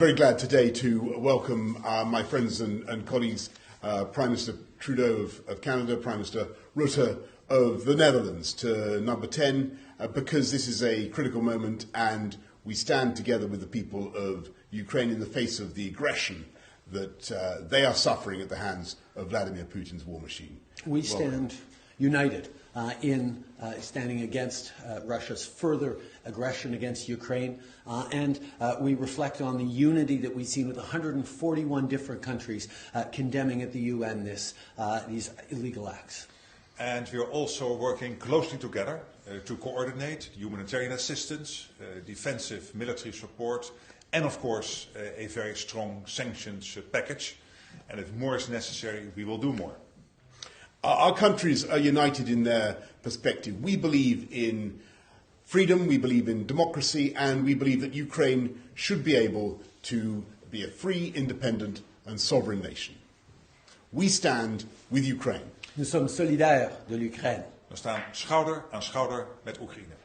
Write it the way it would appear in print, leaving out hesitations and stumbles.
Very glad today to welcome my friends and colleagues, Prime Minister Trüddo of Canada, Prime Minister Rutте of the Netherlands, to number 10, because this is a critical moment and we stand together with the people of Ukraine in the face of the aggression that they are suffering at the hands of Vladimir Putin's war machine. We stand united in standing against Russia's further aggression against Ukraine, and we reflect on the unity that we've seen with 141 different countries condemning at the UN these illegal acts. And we are also working closely together to coordinate humanitarian assistance, defensive military support, and of course a very strong sanctions package. And if more is necessary, we will do more. Our countries are united in their perspective. We believe in freedom, we believe in democracy, and we believe that Ukraine should be able to be a free, independent and sovereign nation. We stand with Ukraine. Nous sommes solidaires de l'Ukraine. We staan schouder aan schouder met Oekraïne.